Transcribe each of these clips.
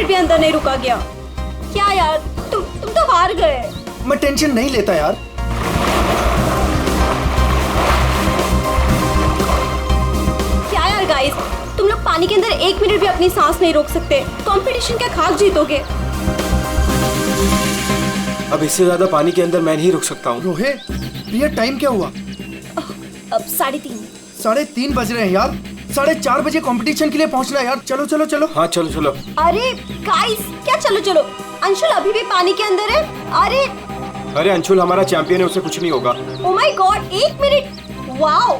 Minute भी अंदर नहीं रुका गया। क्या यार, तुम तो हार गए। मैं टेंशन नहीं लेता यार। क्या यार गाइस, तुम लोग पानी के अंदर 1 मिनट भी अपनी सांस नहीं रोक सकते। कंपटीशन क्या खाक जीतोगे? अब इससे ज्यादा पानी के अंदर मैं नहीं रुक सकता हूँ। रोहित, ये टाइम क्या हुआ? अब 3:30। 3:30 बज रहे हैं यार। 4:30 बजे कंपटीशन के लिए पहुंचना है यार। चलो चलो चलो। हाँ चलो चलो। अरे गाइस, क्या चलो चलो? अंशुल अभी भी पानी के अंदर है। अरे अंशुल हमारा चैंपियन है, उसे कुछ नहीं होगा। Oh my god, 1 minute. Wow,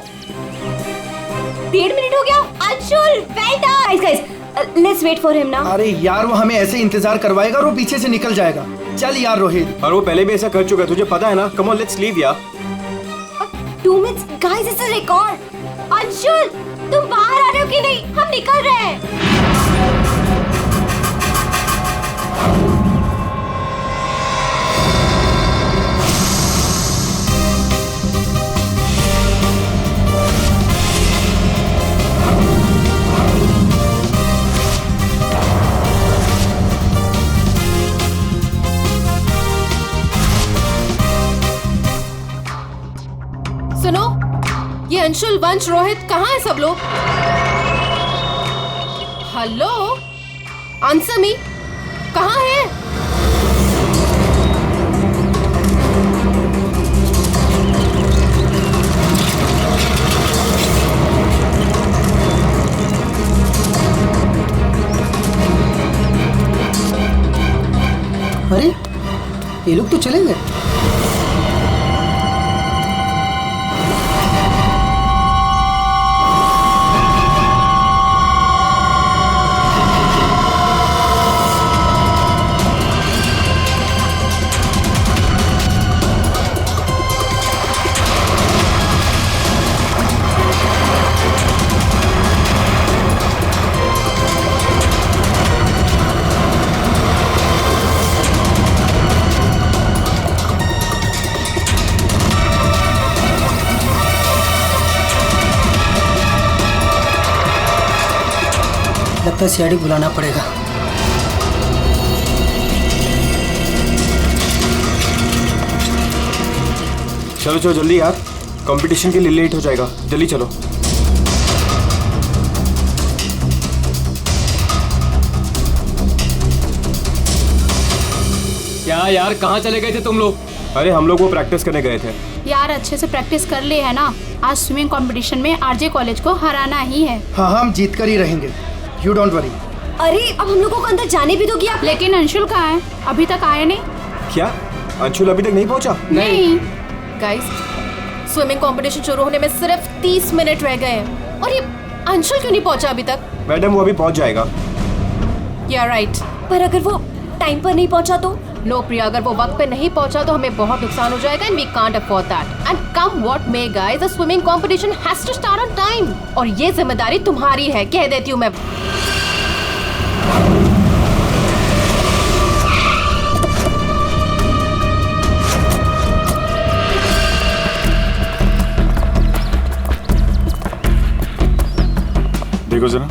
1.5 minute हो गया। Anshul, well done. Guys, let's wait for him now. अरे यार, वो हमें ऐसे इंतजार करवाएगा और वो पीछे से निकल जाएगा। चल यार रोहित। और वो पहले भी ऐसा कर चुका है, तुझे पता है ना। कम ऑन, लेट्स लीव यार। 2 minutes guys, it's a record. Anshul, तुम बाहर आ रहे हो कि नहीं? हम निकल रहे हैं। सुनो, ये अंशुल, वंश, रोहित कहाँ है सब लोग? हेलो, आंसर मी, कहाँ है? अरे ये लोग तो चले गए। लगता है सीआईडी बुलाना पड़ेगा। चलो चलो जल्दी यार, कंपटीशन के लिए लेट हो जाएगा। जल्दी चलो। क्या यार, कहाँ चले गए थे तुम लोग? अरे हम लोग वो प्रैक्टिस करने गए थे यार। अच्छे से प्रैक्टिस कर ले है ना। आज स्विमिंग कंपटीशन में आरजे कॉलेज को हराना ही है। हाँ हम जीत कर ही रहेंगे, यू डोंट वरी। अरे अब हम लोगों को अंदर जाने भी दोगी आप? लेकिन अंशुल कहाँ है? अभी तक आया नहीं। क्या अंशुल अभी तक नहीं पहुंचा? नहीं। गाइस, स्विमिंग कंपटीशन शुरू होने में सिर्फ 30 मिनट रह गए हैं और ये अंशुल क्यों नहीं पहुंचा अभी तक? मैडम वो अभी पहुंच जाएगा। या राइट। पर अगर वो टाइम पर नहीं पहुंचा तो? नो प्रिया, अगर वो वक्त पे नहीं पहुंचा तो हमें बहुत नुकसान हो जाएगा and we can't afford that. And come what may guys, the swimming competition has to start on time और ये जिम्मेदारी तुम्हारी है, कह देती हूँ मैं। देखो जरा,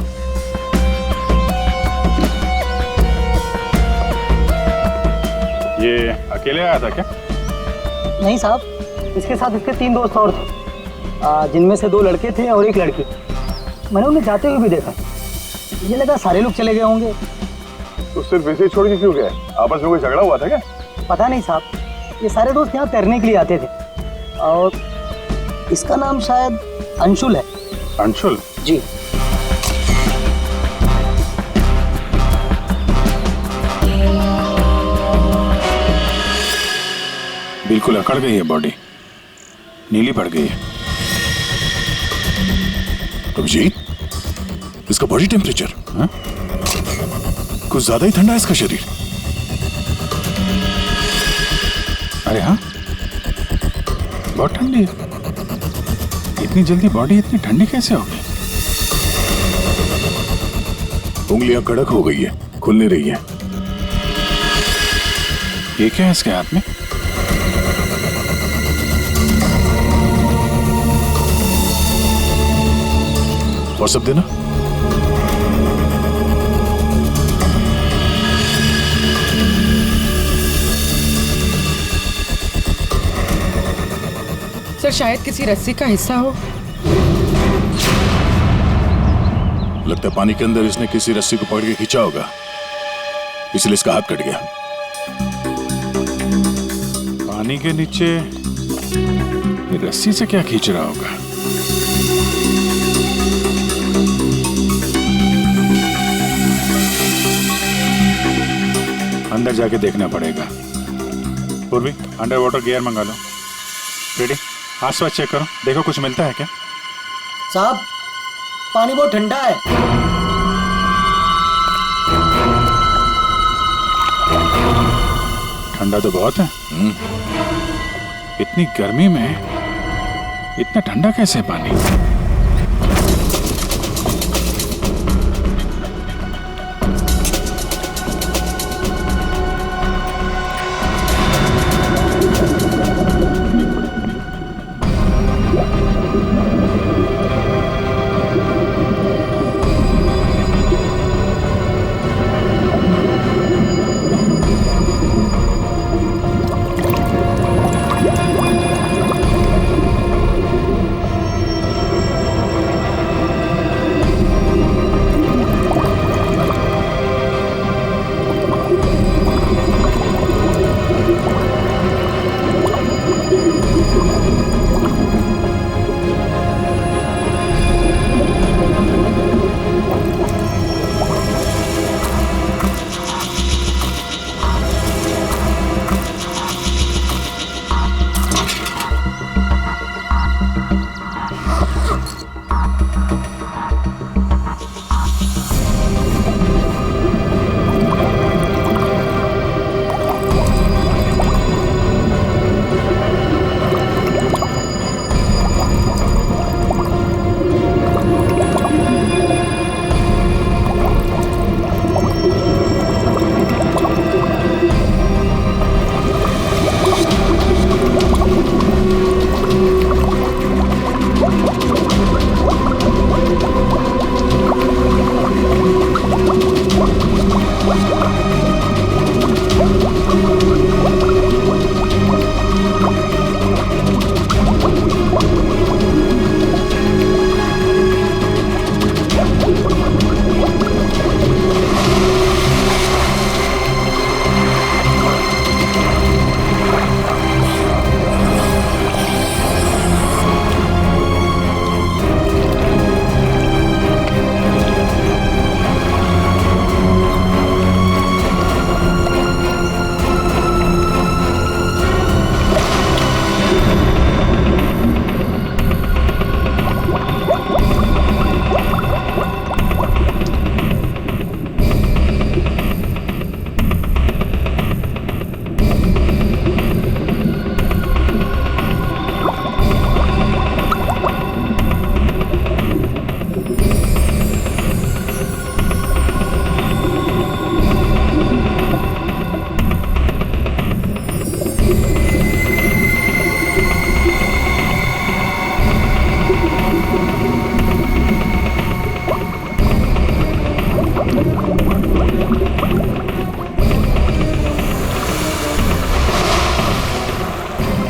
ये अकेले आया था क्या? नहीं साहब, इसके साथ इसके 3 दोस्त और थे, जिनमें से 2 लड़के थे और 1 लड़की। मैंने उन्हें जाते हुए भी देखा। मुझे लगा सारे लोग चले गए होंगे। तो सिर्फ इसे छोड़ के क्यों गया? आपस में कोई झगड़ा हुआ था क्या? पता नहीं साहब, ये सारे दोस्त यहाँ तैरने के लिए आते थे और इसका नाम शायद अंशुल है। अंशुल? जी। बिल्कुल अकड़ गई है बॉडी, नीली पड़ गई है। अभिजीत, इसका बॉडी टेम्परेचर कुछ ज्यादा ही ठंडा है इसका शरीर। अरे हाँ, बहुत ठंडी है। इतनी जल्दी बॉडी इतनी ठंडी कैसे हो गई? उंगलियां कड़क हो गई है, खुल नहीं रही है। ये क्या है इसके हाथ में? और सब देना। सर शायद किसी रस्सी का हिस्सा हो। लगता है पानी के अंदर इसने किसी रस्सी को पकड़ के खींचा होगा, इसलिए इसका हाथ कट गया। पानी के नीचे ये रस्सी से क्या खींच रहा होगा? अंदर जाके देखना पड़ेगा। पूर्वी, अंडर वाटर गियर मंगा लो। रेडी, आसपास चेक करो, देखो कुछ मिलता है क्या। साहब पानी बहुत ठंडा है। ठंडा तो बहुत है। इतनी गर्मी में इतना ठंडा कैसे पानी?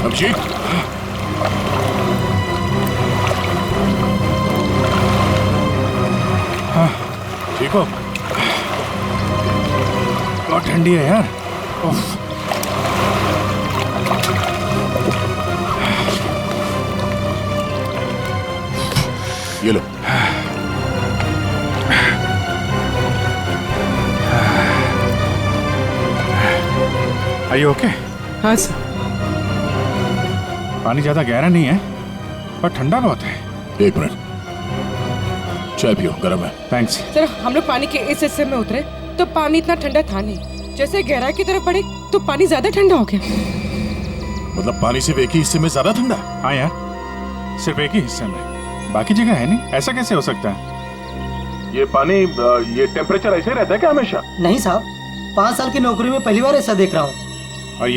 अभिषेक, हाँ ठीक हो? बहुत ठंडी है यार। उफ। ये लो। Are you okay? हाँ सर। पानी ज्यादा गहरा नहीं है पर ठंडा बहुत है। एक मिनट, चाय पियो, गर्म है। थैंक्स। सर हम लोग पानी के इस हिस्से में उतरे तो पानी इतना ठंडा था नहीं, जैसे गहराई की तरफ बढ़े तो पानी ज्यादा ठंडा हो गया। मतलब पानी सिर्फ एक ही हिस्से में ज्यादा ठंडा? हाँ यार, सिर्फ एक ही हिस्से में, बाकी जगह है नहीं। ऐसा कैसे हो सकता है? ये पानी, ये टेम्परेचर ऐसे रहता है क्या हमेशा? नहीं साहब, 5 साल की नौकरी में पहली बार ऐसा देख रहा हूँ। और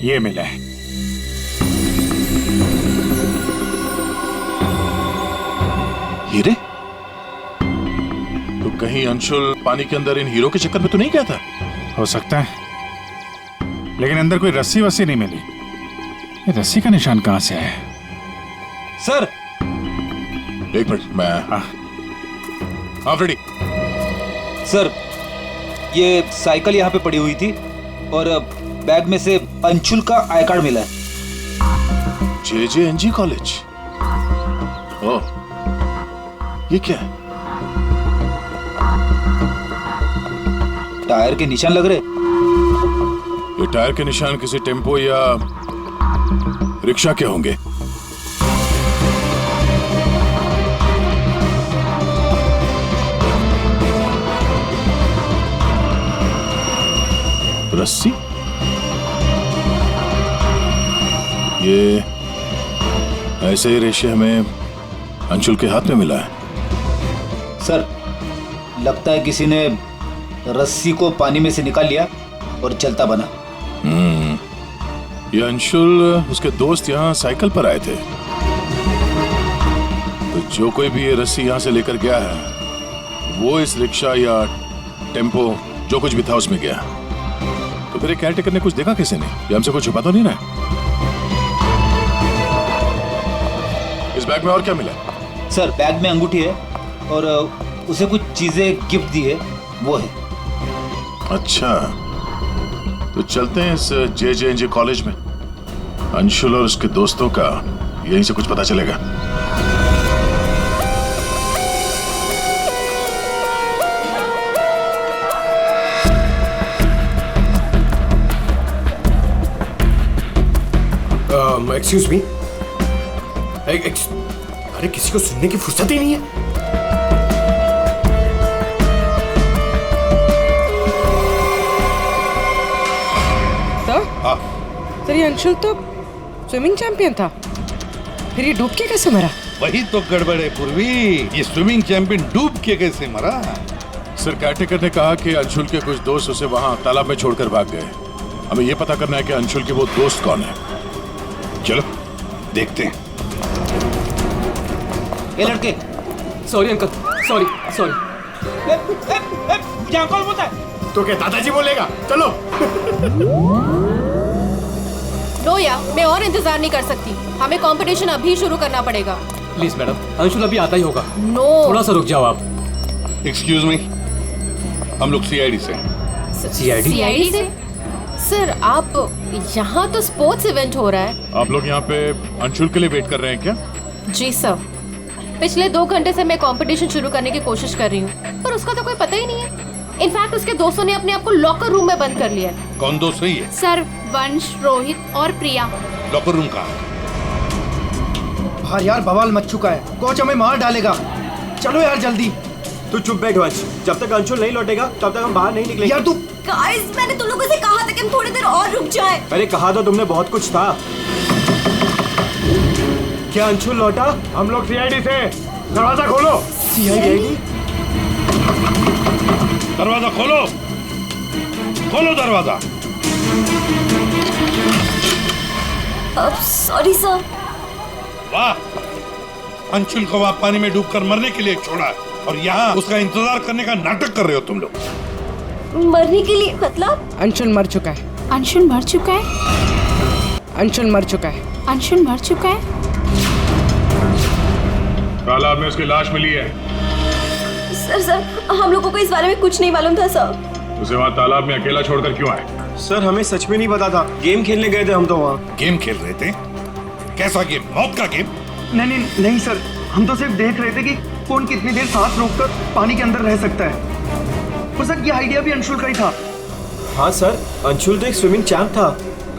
ये मिला है। हीरे? तो कहीं अंशुल पानी के अंदर इन हीरो के चक्कर में तो नहीं गया था? हो सकता है, लेकिन अंदर कोई रस्सी वस्सी नहीं मिली। ये रस्सी का निशान कहाँ से आया? सर एक मिनट, मैं हाँ फ्रेडी। सर ये साइकिल यहाँ पे पड़ी हुई थी और बैग में से अंशुल का आई कार्ड मिला है। JJNG college? ओह, ये क्या है? टायर के निशान लग रहे। ये टायर के निशान किसी टेम्पो या रिक्शा के होंगे। रस्सी? ये ऐसे ही रेशे हमें अंशुल के हाथ में मिला है। सर लगता है किसी ने रस्सी को पानी में से निकाल लिया और चलता बना। ये अंशुल उसके दोस्त यहाँ साइकिल पर आए थे, तो जो कोई भी ये रस्सी यहाँ से लेकर गया है वो इस रिक्शा या टेम्पो जो कुछ भी था उसमें गया। तो फिर केयर टेकर ने कुछ देखा किसी ने? ये हमसे कुछ छुपा तो नहीं ना? इस बैग में और क्या मिला? सर बैग में अंगूठी है और उसे कुछ चीजें गिफ्ट दी है, वो है। अच्छा, तो चलते हैं इस JJNG कॉलेज में। अंशुल और उसके दोस्तों का यहीं से कुछ पता चलेगा। Excuse me. अरे किसी को सुनने की फुर्सत ही नहीं है। सर ये अंशुल तो स्विमिंग चैंपियन था, फिर ये डूब के कैसे मरा? वही तो गड़बड़ है पूर्वी, ये स्विमिंग चैंपियन डूब के कैसे मरा? सर कैटेकर ने कहा कि अंशुल के कुछ दोस्त उसे वहां तालाब में छोड़कर भाग गए। हमें यह पता करना है कि अंशुल के वो दोस्त कौन है। चलो देखते हैं। ये लड़के। Sorry uncle, sorry sorry. मुझे अंकल बोलता है तो क्या दादाजी बोलेगा? चलो। नो या मैं और इंतजार नहीं कर सकती, हमें कंपटीशन अभी शुरू करना पड़ेगा। प्लीज मैडम, अंशुल अभी आता ही होगा। नो थोड़ा सा रुक जाओ आप। एक्सक्यूज मी, हम लोग CID से। CID से? सर आप यहाँ तो स्पोर्ट्स इवेंट हो रहा है। आप लोग यहाँ पे अंशुल के लिए वेट कर रहे हैं क्या? जी सर, पिछले 2 घंटे से मैं कंपटीशन शुरू करने की कोशिश कर रही हूँ, पर उसका तो कोई पता ही नहीं है। इनफैक्ट उसके दोस्तों ने अपने आप को लॉकर रूम में बंद कर लिया है। कौन दोस्त सही है? सर वंश, रोहित और प्रिया। लॉकर रूम का? बाहर यार बवाल मच चुका है, कोच हमें मार डालेगा। चलो यार जल्दी। तू चुप बैठ वंश, जब तक अंशुल नहीं लौटेगा तब तक हम बाहर नहीं निकलेंगे। यार तू। गाइस मैंने तुम लोगों से कहा था कि हम थोड़ी देर और रुक जाएं। अरे कहा तो तुमने बहुत कुछ था। क्या अंशुल लौटा? हम लोग CID से। दरवाजा खोलो। CID? दरवाजा खोलो, खोलो दरवाजा। Sorry sir. वाह, अंशुल को वहां पानी में डूबकर मरने के लिए छोड़ा और यहाँ उसका इंतजार करने का नाटक कर रहे हो तुम लोग। मरने के लिए मतलब? अंशुल मर चुका है। अंशुल मर चुका है? अंशुल मर चुका है। अंशुल मर चुका है? तालाब में उसकी लाश मिली है। सर हम लोगों को इस बारे में कुछ नहीं मालूम था सर। उसे वहाँ तालाब में अकेला छोड़कर क्यों आए? सर हमें सच में नहीं पता था, गेम खेलने गए थे हम तो वहाँ। गेम खेल रहे थे? कैसा गेम? मौत का गेम? नहीं सर, हम तो सिर्फ देख रहे थे कि कौन कितनी देर सांस रोककर पानी के अंदर रह सकता है। हो सकता है ये आइडिया भी अंशुल का ही था। हाँ सर, अंशुल तो एक स्विमिंग चैंप था,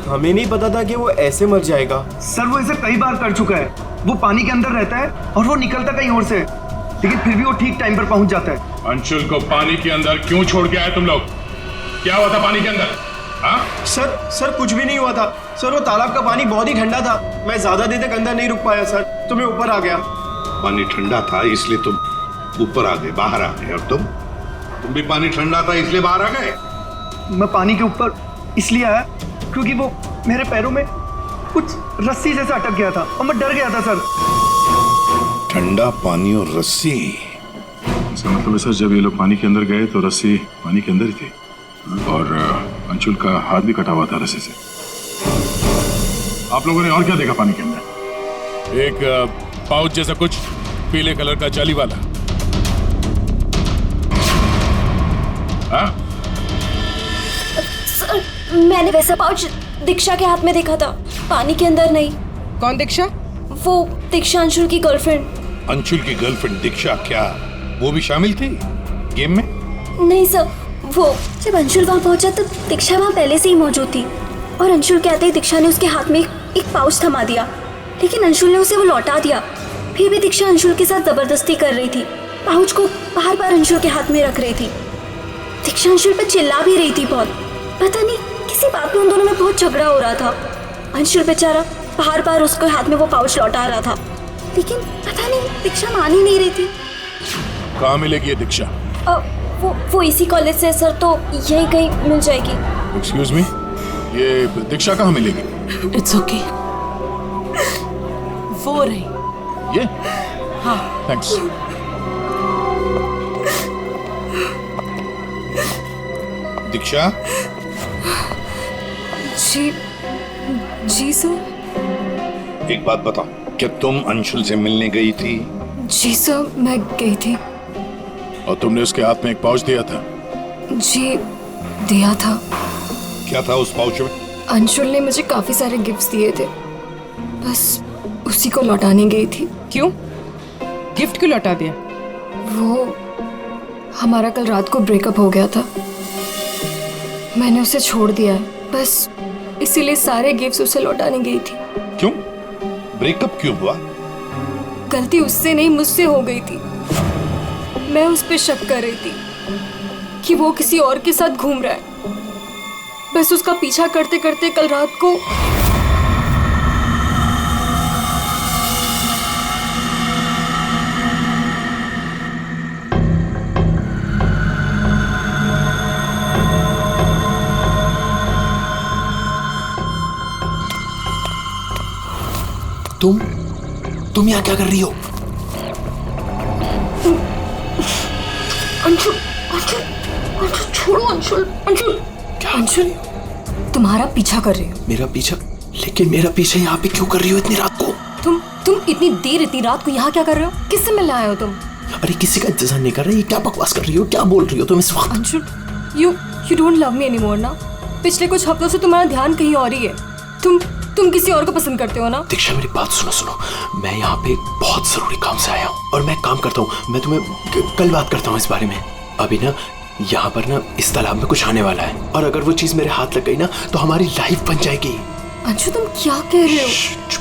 हमें नहीं पता था कि वो ऐसे मर जाएगा। सर वो ऐसे कई बार कर चुका है। वो पानी के अंदर रहता है और वो निकलता कहीं और से, लेकिन फिर भी वो ठीक टाइम पर पहुंच जाता है। अंशुल को पानी के अंदर क्यों छोड़ के आए तुम लोग? क्या हुआ था पानी के अंदर? हाँ? सर कुछ भी नहीं हुआ था सर, वो तालाब का पानी बहुत ही ठंडा था, मैं ज्यादा देर तक अंदर नहीं रुक पाया सर, तो मैं ऊपर आ गया। पानी ठंडा था इसलिए तुम ऊपर आ गए, बाहर आ गए। और तुम भी पानी ठंडा था इसलिए बाहर आ गए? मैं पानी के ऊपर इसलिए आया क्योंकि वो मेरे पैरों में कुछ रस्सी जैसा अटक गया था और मैं डर गया था सर। ठंडा पानी और रस्सी? इसका मतलब है सर, जब ये लोग पानी के अंदर गए तो रस्सी पानी के अंदर ही थी और अंशुल का हाथ भी कटा हुआ था रस्सी से। आप लोगों ने और क्या देखा पानी के अंदर? एक पाउच जैसा कुछ पीले कलर का जाली वाला। हाँ? सर, मैंने वैसा पाउच दीक्षा के हाथ में देखा था, पानी के अंदर नहीं। कौन दीक्षा? वो दीक्षा अंशुल की गर्लफ्रेंड। अंशुल की गर्लफ्रेंड दीक्षा, क्या वो भी शामिल थी गेम में? नहीं सर, वो जब अंशुल वहाँ पहुंचा तो दीक्षा वहाँ पहले से ही मौजूद थी और अंशुल के आते ही दीक्षा ने उसके हाथ में एक पाउच थमा दिया, लेकिन अंशुल ने उसे वो लौटा दिया। फिर भी दीक्षा अंशुल के साथ जबरदस्ती कर रही थी, पाउच को बार बार अंशुल के हाथ में रख रही थी। दीक्षा अंशुल पर चिल्ला भी रही थी बहुत, पता नहीं किसी बात में उन दोनों में बहुत झगड़ा हो रहा था। अंशुल बेचारा बार बार उसके हाथ में वो पाउच लौटा रहा था, लेकिन पता नहीं दीक्षा मान ही नहीं रही थी। कहाँ मिलेगी ये दीक्षा? वो इसी कॉलेज से सर, तो यहीं कहीं मिल जाएगी। एक्सक्यूज मी, ये दीक्षा कहाँ मिलेगी? इट्स ओके, वो रही ये? हाँ। थैंक्स। दीक्षा? जी सर। एक बात बताओ, क्या तुम अंशुल से मिलने गई थी? जी सर, मैं गई थी। और तुमने उसके हाथ में एक पाउच दिया था? जी दिया था। क्या था उस पाउच में? अंशुल ने मुझे काफी सारे गिफ्ट्स दिए थे, बस उसी को लौटाने गई थी। क्यों? गिफ्ट क्यों लौटा दिया? वो हमारा कल रात को ब्रेकअप हो गया था, मैंने उसे छोड़ दिया है, बस इसीलिए सारे गिफ्ट्स उसे लौटाने गई थी। क्यों? ब्रेकअप क्यों हुआ? गलती उससे नहीं, मुझसे हो गई थी। मैं उस पे शक कर रही थी कि वो किसी और के साथ घूम रहा है, बस उसका पीछा करते करते कल रात को तुम यहाँ क्या कर रही हो? अंशुल, अंशुल, अंशुल छोड़ो अंशुल, अंशुल। क्या? अंशुल, तुम्हारा पीछा कर रही हो। मेरा पीछा? लेकिन मेरा पीछा यहाँ पे क्यों कर रही हो इतनी रात को? तुम इतनी देर इतनी रात को यहाँ क्या कर रहे हो? किससे मिलने आए हो तुम? अरे किसी का इंतजार नहीं कर रही, क्या बकवास कर रही हो, क्या बोल रही हो तुम इस वक्त? Anshul, you don't love me anymore ना? पिछले कुछ हफ्तों से तुम्हारा ध्यान कहीं और ही है। तुम किसी और को पसंद करते हो ना? दीक्षा मेरी बात सुनो, मैं यहाँ पे बहुत जरूरी काम से आया हूँ और मैं काम करता हूँ। मैं तुम्हें कल बात करता हूँ इस बारे में। अभी ना यहाँ पर ना इस तालाब में कुछ आने वाला है और अगर वो चीज मेरे हाथ लग गई ना तो हमारी लाइफ बन जाएगी। अंशु, तुम क्या कह रहे हो?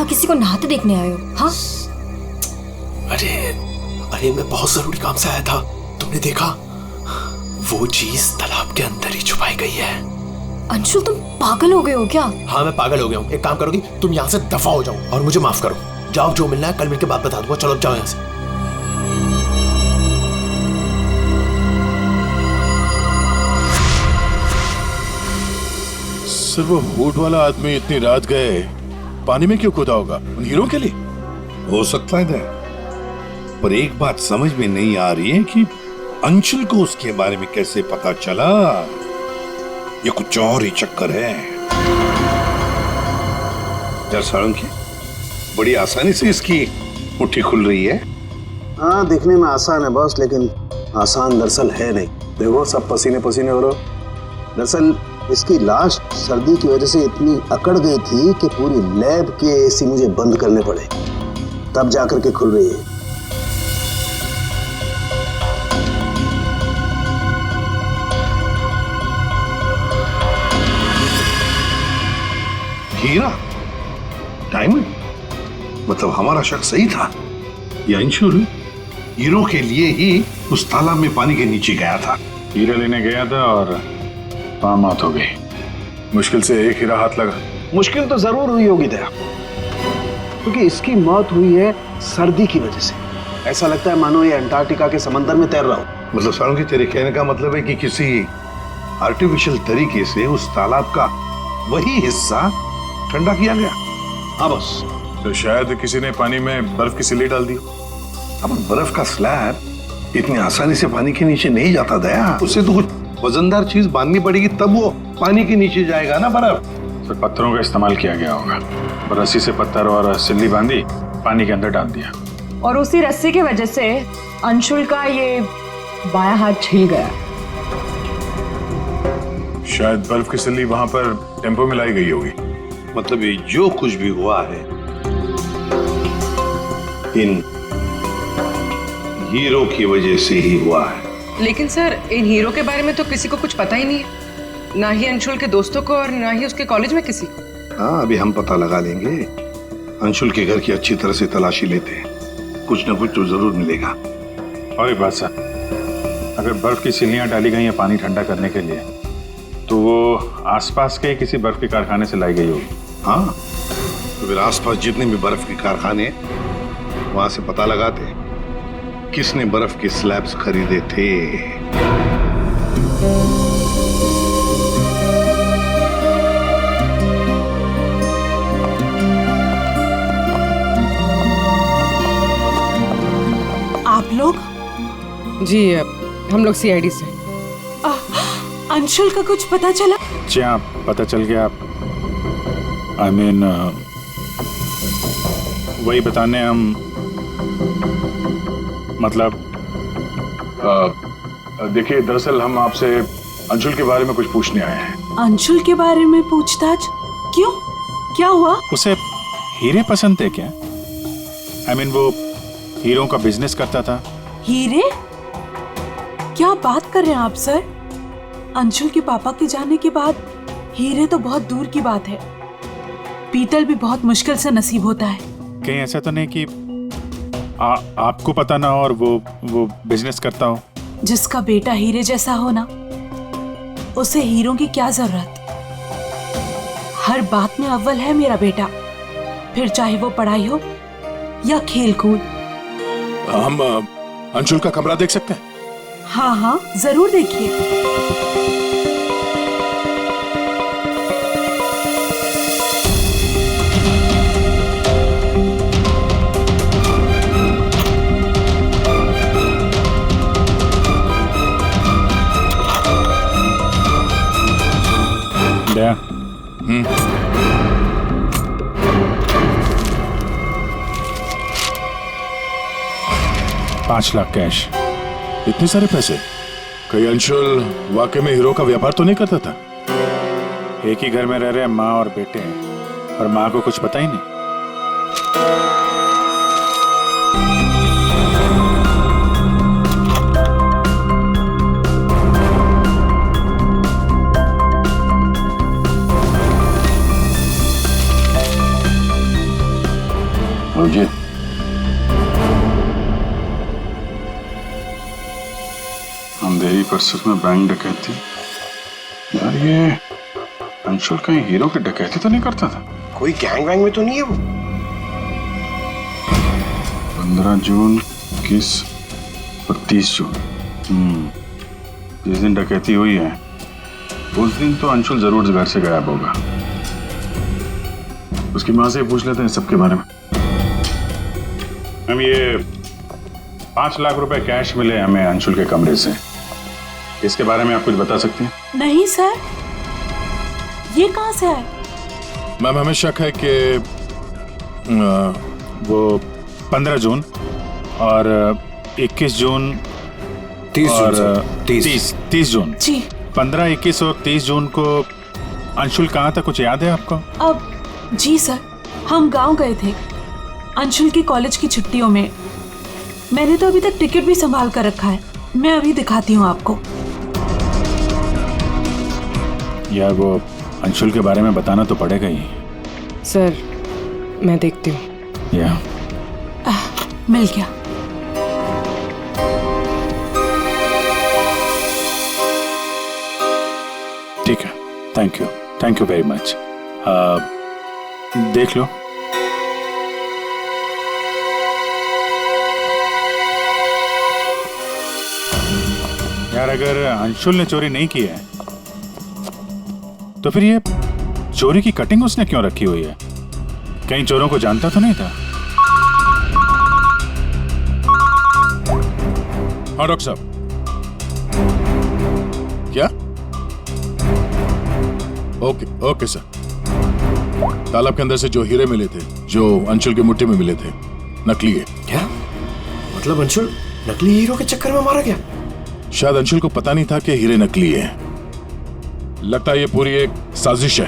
किसी को नहाते देखने आए हो? हाँ? अरे मैं बहुत जरूरी काम से आया था। तुमने देखा? वो चीज तालाब के अंदर ही छुपाई गई है। अंशुल, तुम पागल हो गए हो क्या? हाँ, मैं पागल हो गया हूँ। एक काम करोगी, तुम यहाँ से दफा हो जाओ और मुझे माफ करो। जाओ, जो मिलना है कल मिलके बात बता दूंगा। चलो जाओ यहाँ से। सर, वो बूट वाला आदमी इतनी रात गए पानी में क्यों कूदा होगा? उन हीरो के लिए? हो सकता है, पर एक बात समझ में नहीं आ रही है कि अंशुल को उसके बारे में कैसे पता चला। ये कुछ और ही चक्कर है। जरा सारंग, बड़ी आसानी से इसकी मुट्ठी खुल रही है। हाँ, दिखने में आसान है बॉस, लेकिन आसान दरअसल है नहीं। देखो सब पसीने पसीने हो रहे। दरअसल इसकी लाश सर्दी की वजह से इतनी अकड़ गई थी कि पूरी लैब के एसी मुझे बंद करने पड़े, तब जाकर के खुल रही है। हीरा, डायमंड, मतलब हमारा शक सही था। ये अंशुल हीरो के लिए ही उस तालाब में पानी के नीचे गया था। हीरा लेने गया था और वहां मौत हो गई। मुश्किल से एक हीरा हाथ लगा। मुश्किल तो जरूर हुई होगी दया, क्योंकि इसकी मौत हुई है सर्दी की वजह से। ऐसा लगता है मानो ये अंटार्कटिका के समंदर में तैर रहा हो। मतलब सालुंकी, तेरे कहने का मतलब है कि किसी आर्टिफिशियल तरीके से उस तालाब का वही हिस्सा ठंडा किया गया। हाँ बस। तो शायद किसी ने पानी में बर्फ की सिल्ली डाल दी। अब बर्फ का स्लैब इतनी आसानी से पानी के नीचे नहीं जाता दया। उससे तो कुछ वजनदार चीज बांधनी पड़ेगी, तब वो पानी के नीचे जाएगा ना बर्फ। तो पत्थरों का इस्तेमाल किया गया होगा। रस्सी से पत्थर और सिल्ली बांधी, पानी के अंदर डाल दिया। और उसी रस्सी की वजह से अंशुल का ये बायां हाथ छिल गया। शायद बर्फ की सिल्ली वहां पर टेम्पो में लाई गई होगी। मतलब ये जो कुछ भी हुआ है इन हीरो की वजह से ही हुआ है। लेकिन सर, इन हीरो के बारे में तो किसी को कुछ पता ही नहीं है, ना ही अंशुल के दोस्तों को और ना ही उसके कॉलेज में किसी को। हाँ, अभी हम पता लगा लेंगे। अंशुल के घर की अच्छी तरह से तलाशी लेते हैं, कुछ ना कुछ तो जरूर मिलेगा। और एक बात सर, अगर बर्फ की सिल्लियां डाली गई हैं पानी ठंडा करने के लिए, तो वो आसपास के किसी बर्फ के कारखाने से लाई गई होगी। हाँ, तो फिर आसपास जितने भी बर्फ के कारखाने वहां से पता लगाते किसने बर्फ के स्लैब्स खरीदे थे। आप लोग? जी, हम लोग सीआईडी से। अंशुल का कुछ पता चला? जी हाँ, पता चल गया। I mean, वही बताने हम, मतलब देखिए, दरअसल हम आपसे अंशुल के बारे में कुछ पूछने आए हैं। अंशुल के बारे में पूछताछ? क्यों? क्या हुआ? उसे हीरे पसंद थे क्या? I mean, वो हीरों का बिजनेस करता था। हीरे? क्या बात कर रहे हैं आप सर? अंशुल के पापा के जाने के बाद हीरे तो बहुत दूर की बात है। पीतल भी बहुत मुश्किल से नसीब होता है। कहीं ऐसा तो नहीं कि आपको पता ना हो और वो बिजनेस करता हो? जिसका बेटा हीरे जैसा हो ना, उसे हीरों की क्या जरूरत। हर बात में अव्वल है मेरा बेटा, फिर चाहे वो पढ़ाई हो या खेल कूद। हम अंशुल का कमरा देख सकते हैं? हाँ हाँ, जरूर देखिए। दया, 5 लाख कैश। इतने सारे पैसे? कहीं अंशुल वाकई में हीरो का व्यापार तो नहीं करता था? एक ही घर में रह रहे माँ और बेटे हैं, और माँ को कुछ पता ही नहीं। मुझे अंधेरी परिसर में बैंक डकैती। यार, ये अंशुल कहीं हीरो की डकैती तो नहीं करता था? कोई गैंग वैंग में तो नहीं है वो? 15 जून, 21 और 30 जून। जिस दिन डकैती हुई है उस दिन तो अंशुल जरूर घर से गायब होगा। उसकी माँ से पूछ लेते हैं सबके बारे में। हम ये 5 लाख रुपए कैश मिले हमें अंशुल के कमरे से, इसके बारे में आप कुछ बता सकती हैं? नहीं सर, ये कहाँ से आए? मैम, हमें शक है कि वो 15 जून और 21 जून 30 और जून 30 जून जी 15, 21 और 30 जून को अंशुल कहाँ था, कुछ याद है आपको? अब जी सर, हम गांव गए थे अंशुल की कॉलेज की छुट्टियों में। मैंने तो अभी तक टिकट भी संभाल कर रखा है, मैं अभी दिखाती हूँ आपको। यार वो अंशुल के बारे में बताना तो पड़ेगा ही। सर मैं देखती हूँ। या मिल गया। ठीक है, थैंक यू वेरी मच। देख लो। यार अगर अंशुल ने चोरी नहीं की है तो फिर ये चोरी की कटिंग उसने क्यों रखी हुई है? कहीं चोरों को जानता तो नहीं था? हाँ डॉक्टर साहब। क्या? Okay sir. तालाब के अंदर से जो हीरे मिले थे, जो अंशुल की मुट्ठी में मिले थे, नकली है। क्या मतलब? अंशुल नकली हीरो के चक्कर में मारा गया? शायद अंशुल को पता नहीं था कि हीरे नकली है। लगता है ये पूरी एक साजिश है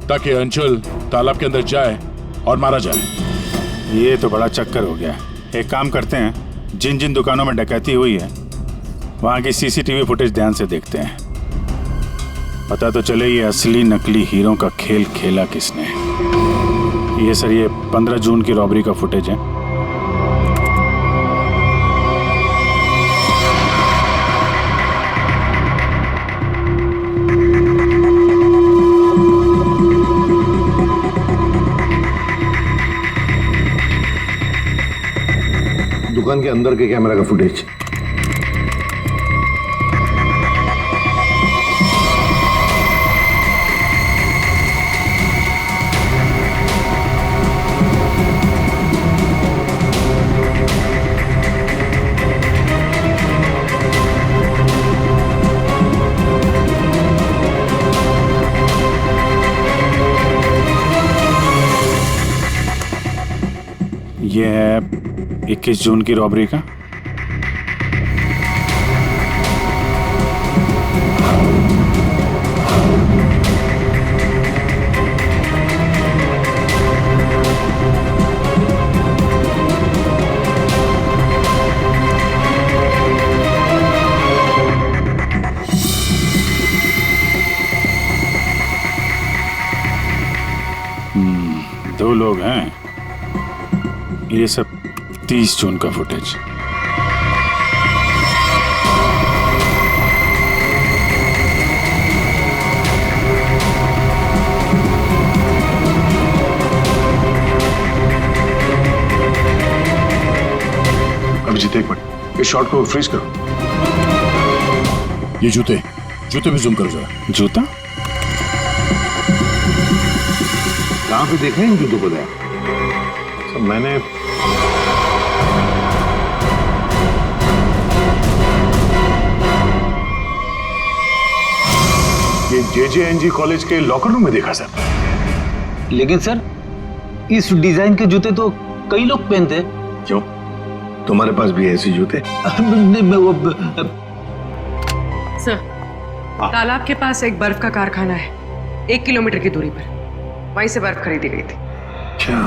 ताकि अंशुल तालाब के अंदर जाए और मारा जाए। ये तो बड़ा चक्कर हो गया। एक काम करते हैं, जिन जिन दुकानों में डकैती हुई है वहां की सीसीटीवी फुटेज ध्यान से देखते हैं। पता तो चले ये असली नकली हीरो का खेल खेला किसने। ये सर, ये 15 जून की रॉबरी का फुटेज है। दुकान के अंदर के कैमरा का फुटेज। ये है 21 जून की रॉबरी का। दो लोग हैं। ये सब 30 जून का फुटेज। अभिजीत एक मिनट, इस शॉट को फ्रीज करो। ये जूते भी जूम करो जरा। जूता कहाँ पे देख रहे हैं इन जूतों को? दया सब मैंने ये JJNG कॉलेज के लॉकर रूम में देखा सर। लेकिन सर इस डिजाइन के जूते तो कई लोग पहनते हैं। क्यों, तुम्हारे पास भी ऐसे जूते? सर तालाब के पास एक बर्फ का कारखाना है, 1 किलोमीटर की दूरी पर। वहीं से बर्फ खरीदी गई थी। क्या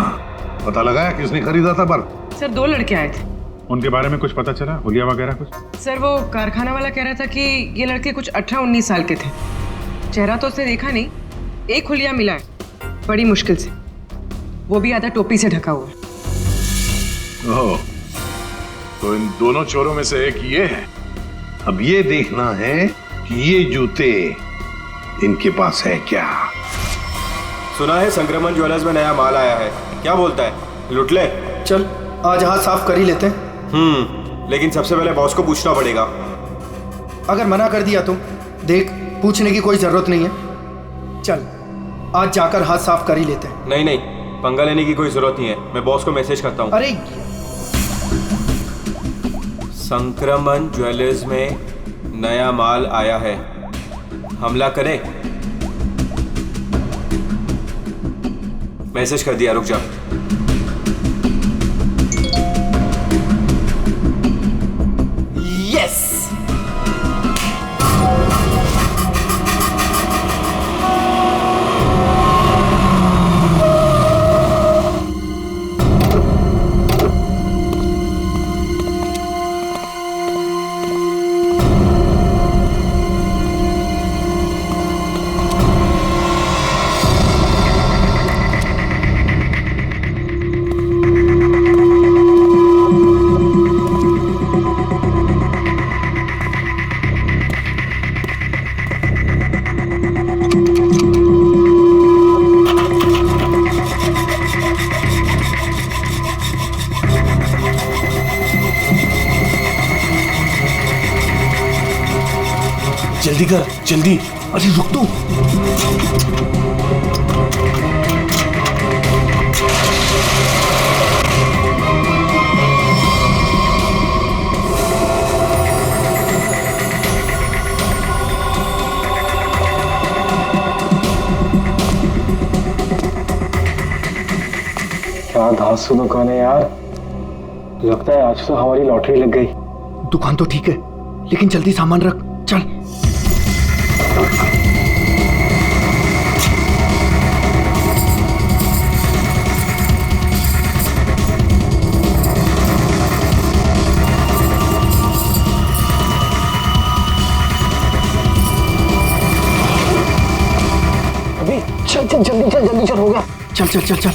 पता लगाया किसने खरीदा था बर्फ? सर 2 लड़के आए थे। उनके बारे में कुछ पता चला? हुलिया वगैरह कुछ? सर वो कारखाना वाला कह रहा था कि ये लड़के कुछ 18-19 साल के थे। चेहरा तो उसने देखा नहीं, एक हुलिया मिला है बड़ी मुश्किल से, वो भी आधा टोपी से ढका हुआ है। ओह, तो इन दोनों चोरों में से एक ये है। अब ये देखना है कि ये जूते इनके पास है क्या। सुना है संक्रमण ज्वेलर्स में नया माल आया है, क्या बोलता है? लुट ले। चल आज हाथ साफ कर ही लेते हैं। लेकिन सबसे पहले बॉस को पूछना पड़ेगा। अगर मना कर दिया तो देख, पूछने की कोई जरूरत नहीं है। चल आज जाकर हाथ साफ कर ही लेते हैं। नहीं, पंगा लेने की कोई जरूरत नहीं है, मैं बॉस को मैसेज करता हूँ। अरे संक्रमण ज्वेलर्स में नया माल आया है, हमला करें? मैसेज कर दिया, रुक जा। यस। जल्दी कर, जल्दी। अरे रुक तो। क्या धांसू दुकान है यार, लगता है आज तो हमारी लॉटरी लग गई। दुकान तो ठीक है, लेकिन जल्दी सामान रख, चल। अभी चल चल, जल्दी चल, जल्दी चल, हो गया। चल चल चल चल।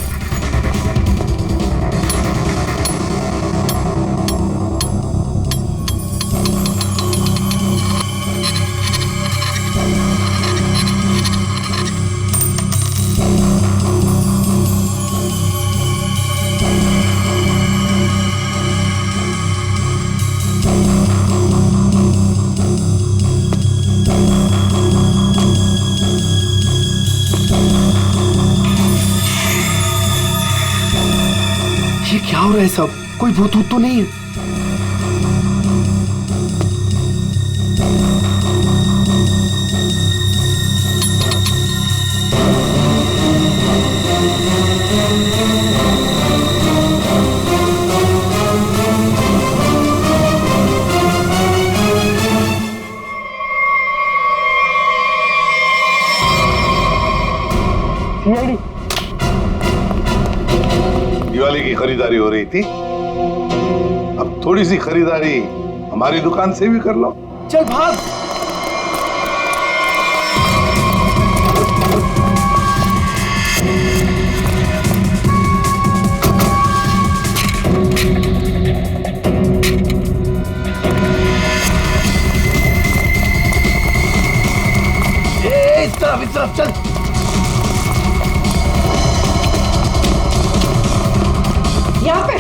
ये क्या हो रहा है सब? कोई भूत भूत तो नहीं है? दिवाली की खरीदारी हो रही थी, अब थोड़ी सी खरीदारी हमारी दुकान से भी कर लो। चल भाग। इस तरफ चल। यहाँ पे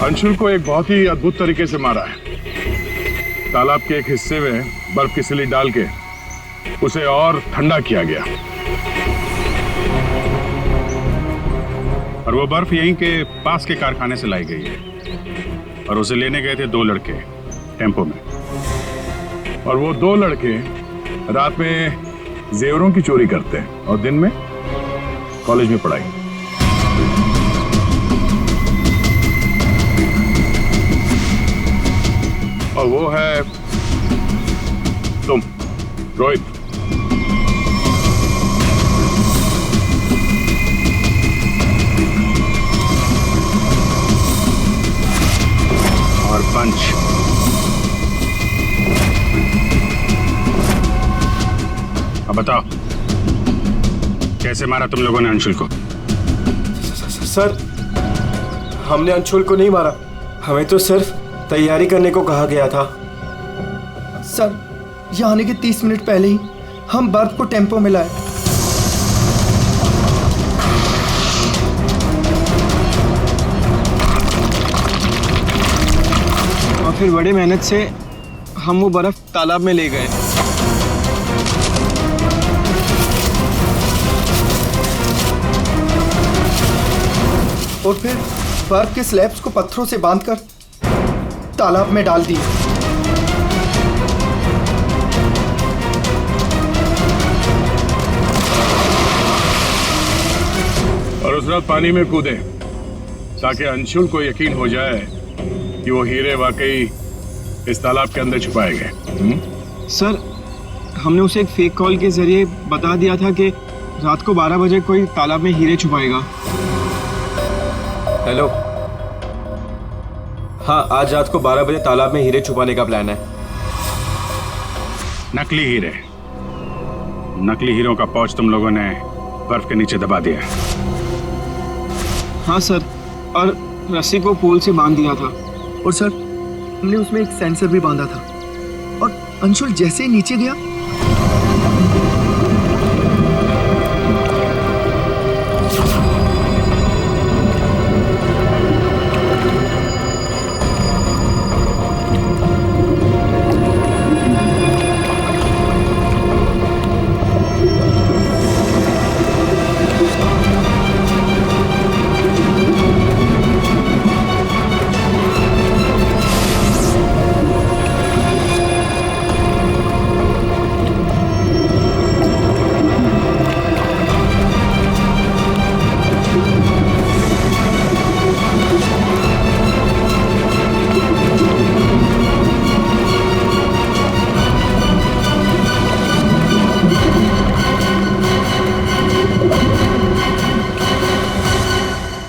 अंशुल को एक बहुत ही अद्भुत तरीके से मारा है। तालाब के एक हिस्से में बर्फ की सिल्ली डाल के उसे और ठंडा किया गया, और वो बर्फ यहीं के पास के कारखाने से लाई गई है, और उसे लेने गए थे 2 लड़के टेम्पो में, और वो 2 लड़के रात में जेवरों की चोरी करते हैं और दिन में कॉलेज में पढ़ाई। और वो है तुम, रोहित। और पंच। अब बताओ, कैसे मारा तुम लोगों ने अंशुल को? सर, हमने अंशुल को नहीं मारा, हमें तो सिर्फ तैयारी करने को कहा गया था। सर, यहाँ आने के 30 मिनट पहले ही हम बर्फ को टेम्पो में लाए। और फिर बड़ी मेहनत से हम वो बर्फ तालाब में ले गए। और फिर बर्फ के स्लैब्स को पत्थरों से बांधकर तालाब में डाल दिए। और उस रात पानी में कूदे ताकि अंशुल को यकीन हो जाए कि वो हीरे वाकई इस तालाब के अंदर छुपाए गए। सर, हमने उसे एक फेक कॉल के जरिए बता दिया था कि रात को 12 बजे कोई तालाब में हीरे छुपाएगा। हेलो, हाँ, आज रात को 12 बजे तालाब में हीरे छुपाने का प्लान है। नकली हीरे, नकली हीरों का पाउच तुम लोगों ने बर्फ के नीचे दबा दिया। हाँ सर, और रस्सी को पोल से बांध दिया था। और सर, हमने उसमें एक सेंसर भी बांधा था और अंशुल जैसे ही नीचे गया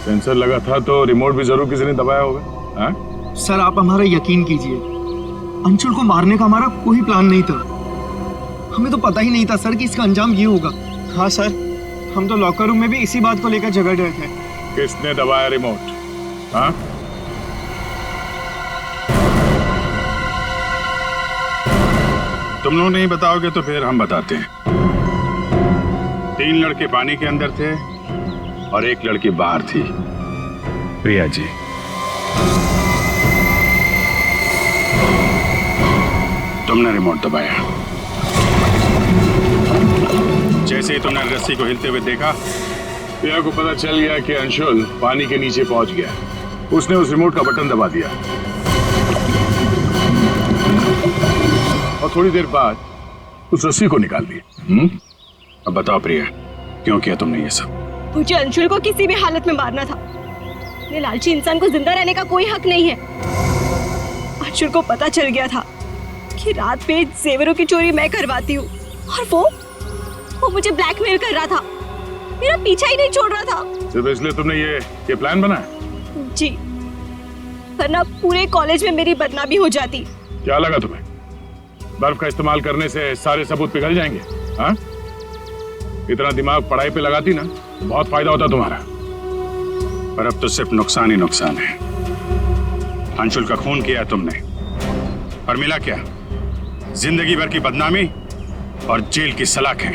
सेंसर लगा था तो रिमोट भी जरूर किसी ने दबाया होगा। हाँ? सर, आप हमारा यकीन कीजिए, अंशुल को मारने का हमारा कोई प्लान नहीं था। हमें तो पता ही नहीं था सर कि इसका अंजाम ये होगा। हाँ सर, हम तो लॉकर रूम में भी इसी बात को लेकर झगड़ रहे थे। किसने दबाया रिमोट? हाँ? तुम लोग नहीं बताओगे तो फिर हम बताते हैं। 3 लड़के पानी के अंदर थे और 1 लड़की बाहर थी, प्रिया जी। तुमने रिमोट दबाया। जैसे ही तुमने रस्सी को हिलते हुए देखा, प्रिया को पता चल गया कि अंशुल पानी के नीचे पहुंच गया। उसने उस रिमोट का बटन दबा दिया और थोड़ी देर बाद उस रस्सी को निकाल दिया। अब बताओ प्रिया, क्यों किया तुमने ये सब? मुझे अंशुल को किसी भी हालत में मारना था। ये लालची इंसान को जिंदा रहने का कोई हक नहीं है। अंशुल को पता चल गया था कि रात में जेवरों की चोरी मैं करवाती हूँ और वो मुझे ब्लैकमेल कर रहा था, मेरा पीछा ही नहीं छोड़ रहा था। सिर्फ इसलिए तुमने ये प्लान बनाया? जी, वरना पूरे कॉलेज में मेरी बदनामी हो जाती। क्या लगा तुम्हें बर्फ का इस्तेमाल करने से सारे सबूत पिघल जाएंगे? हाँ? इतना दिमाग पढ़ाई पे लगाती ना, बहुत फायदा होता तुम्हारा। पर अब तो सिर्फ नुकसान ही नुकसान है। अंशुल का खून किया तुमने, और मिला क्या? जिंदगी भर की बदनामी और जेल की सलाखें।